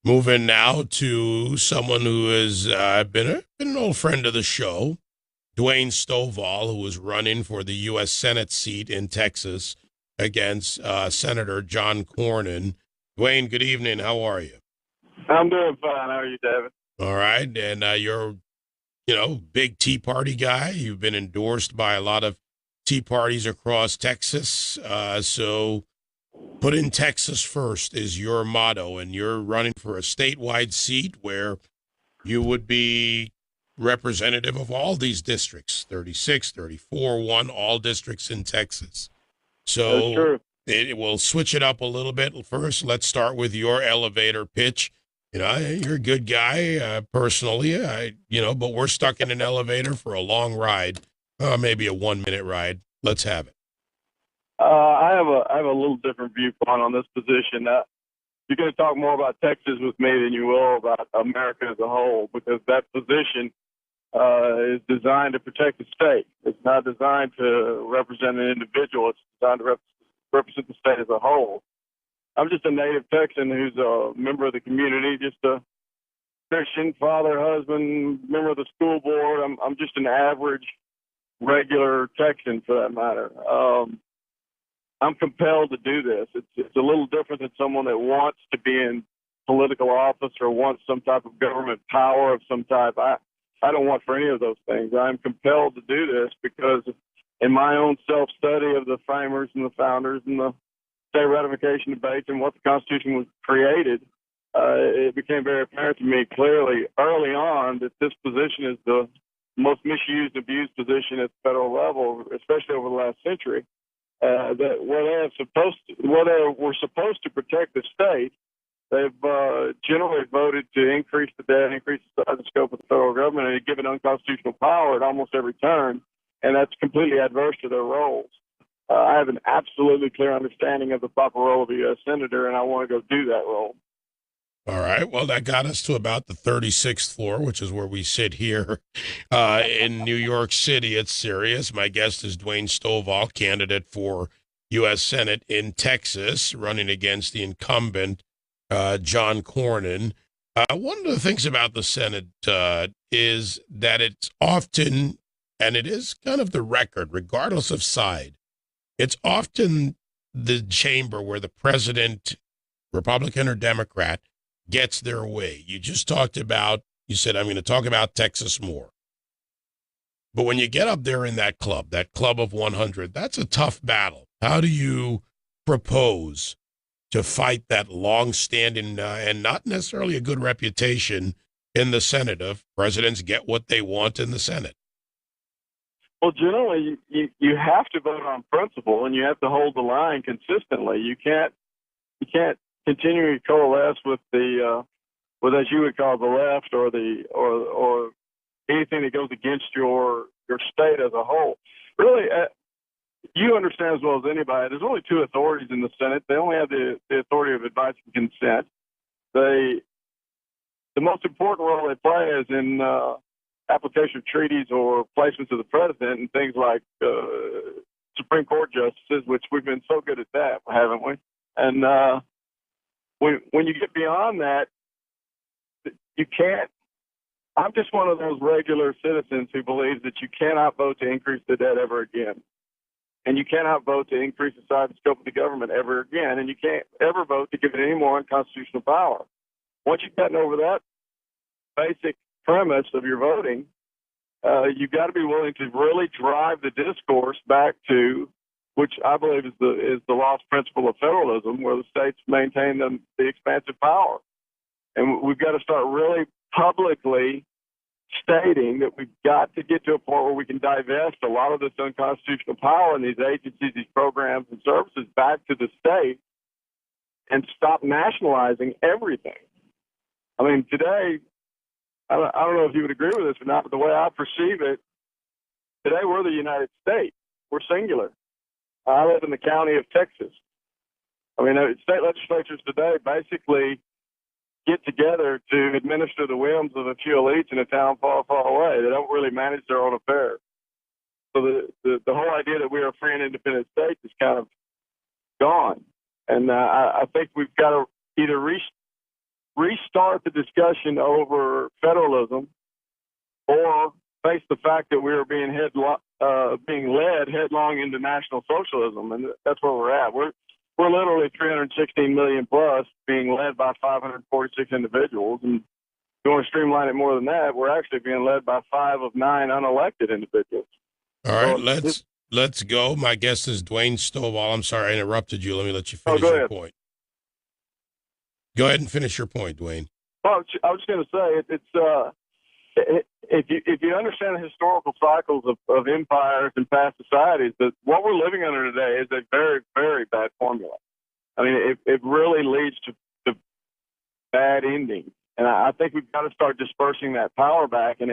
Moving now to someone who has been an old friend of the show, Dwayne Stovall, who was running for the U.S. Senate seat in Texas against Senator John Cornyn. Dwayne, good evening. How are you? I'm doing fine. How are you, David? All right, and you're big Tea Party guy. You've been endorsed by a lot of Tea Parties across Texas. So put in Texas first is your motto, and you're running for a statewide seat where you would be representative of all these districts 36, 34, 1, all districts in Texas. That is So true. it will switch it up a little bit. First, let's start with your elevator pitch. You're a good guy personally, but we're stuck in an elevator for a long ride, maybe a 1 minute ride. Let's have it. I have a little different viewpoint on this position. You're going to talk more about Texas with me than you will about America as a whole, because that position is designed to protect the state. It's not designed to represent an individual. It's designed to represent the state as a whole. I'm just a native Texan who's a member of the community, just a Christian father, husband, member of the school board. I'm just an average, regular Texan for that matter. I'm compelled to do this. It's a little different than someone that wants to be in political office or wants some type of government power of some type. I don't want for any of those things. I'm compelled to do this because in my own self-study of the framers and the founders and the state ratification debates and what the Constitution was created, it became very apparent to me clearly early on that this position is the most misused, abused position at the federal level, especially over the last century. That where they were supposed to protect the state, they've generally voted to increase the debt, increase the size and scope of the federal government, and given unconstitutional power at almost every turn, and that's completely adverse to their roles. I have an absolutely clear understanding of the proper role of a U.S. Senator, and I want to go do that role. All right. Well, that got us to about the 36th floor, which is where we sit here in New York City. It's serious. My guest is Dwayne Stovall, candidate for U.S. Senate in Texas, running against the incumbent, John Cornyn. One of the things about the Senate is that it's often, and it is kind of the record, regardless of side, it's often the chamber where the president, Republican or Democrat, gets their way. You said, I'm going to talk about Texas more. But when you get up there in that club of 100, that's a tough battle. How do you propose to fight that long-standing and not necessarily a good reputation in the Senate of presidents get what they want in the Senate? Well, generally, you have to vote on principle, and you have to hold the line consistently. You can't continually coalesce with the with as you would call the left or the or anything that goes against your state as a whole. Really, you understand as well as anybody. There's only two authorities in the Senate. They only have the authority of advice and consent. They the most important role they play is in application of treaties or placements of the president and things like Supreme Court justices, which we've been so good at that, haven't we? And when you get beyond that, you can't. I'm just one of those regular citizens who believes that you cannot vote to increase the debt ever again. And you cannot vote to increase the size and scope of the government ever again. And you can't ever vote to give it any more unconstitutional power. Once you've gotten over that basic premise of your voting, you've got to be willing to really drive the discourse back to, which I believe is the lost principle of federalism, where the states maintain the expansive power. And we've got to start really publicly stating that we've got to get to a point where we can divest a lot of this unconstitutional power in these agencies, these programs and services back to the state and stop nationalizing everything. I mean, today, I don't know if you would agree with this or not, but the way I perceive it, today we're the United States. We're singular. I live in the county of Texas. I mean, state legislatures today basically get together to administer the whims of a few elites in a town far, far away. They don't really manage their own affairs. So the whole idea that we are a free and independent state is kind of gone. And I think we've got to either restart the discussion over federalism or face the fact that we are being led headlong into national socialism, and that's where we're at. We're literally 316 million plus, being led by 546 individuals, and if you want to streamline it more than that, we're actually being led by 5 of 9 unelected individuals. All right, let's go. My guest is Dwayne Stovall. I'm sorry I interrupted you. Let me let you finish your point. Go ahead and finish your point, Dwayne. Well, I was just going to say if you understand the historical cycles of empires and past societies, that what we're living under today is a very, very bad formula. I mean, it really leads to bad endings, and I think we've got to start dispersing that power back and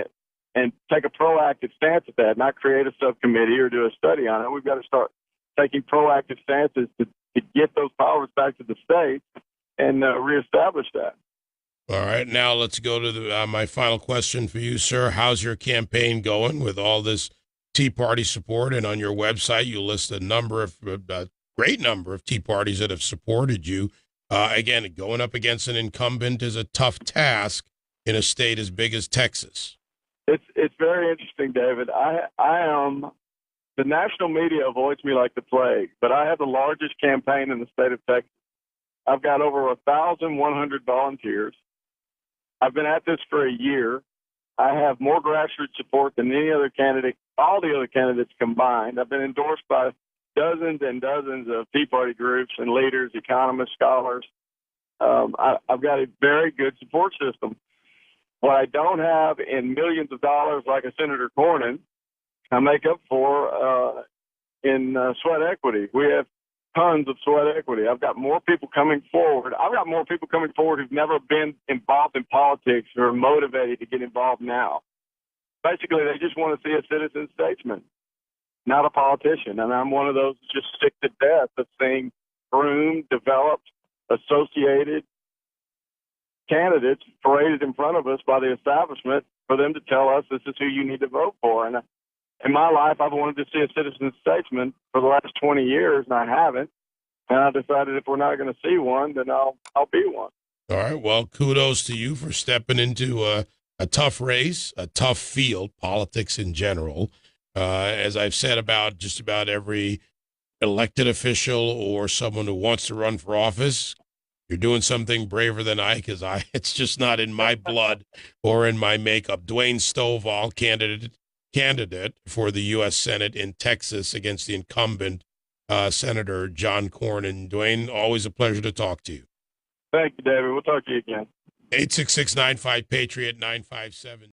take a proactive stance at that, not create a subcommittee or do a study on it. We've got to start taking proactive stances to get those powers back to the states and reestablish that. All right, now let's go to my final question for you, sir. How's your campaign going with all this Tea Party support? And on your website, you list a great number of Tea Parties that have supported you. Again, going up against an incumbent is a tough task in a state as big as Texas. It's very interesting, David. The national media avoids me like the plague, but I have the largest campaign in the state of Texas. I've got over 1,100 volunteers. I've been at this for a year. I have more grassroots support than any other candidate, all the other candidates combined. I've been endorsed by dozens and dozens of Tea Party groups and leaders, economists, scholars. I've got a very good support system. What I don't have in millions of dollars like a Senator Cornyn, I make up for in sweat equity. We have tons of sweat equity. I've got more people coming forward. I've got more people coming forward who've never been involved in politics or are motivated to get involved now. Basically, they just want to see a citizen statesman, not a politician. And I'm one of those just sick to death of seeing groomed, developed, associated candidates paraded in front of us by the establishment for them to tell us this is who you need to vote for. And in my life, I've wanted to see a citizen statesman for the last 20 years, and I haven't. And I decided if we're not going to see one, then I'll be one. All right. Well, kudos to you for stepping into a tough race, a tough field, politics in general. As I've said about just about every elected official or someone who wants to run for office, you're doing something braver than I, because it's just not in my blood or in my makeup. Dwayne Stovall, candidate for the U.S. Senate in Texas against the incumbent Senator John Cornyn. Dwayne, always a pleasure to talk to you. Thank you, David. We'll talk to you again. 866-95-PATRIOT 957.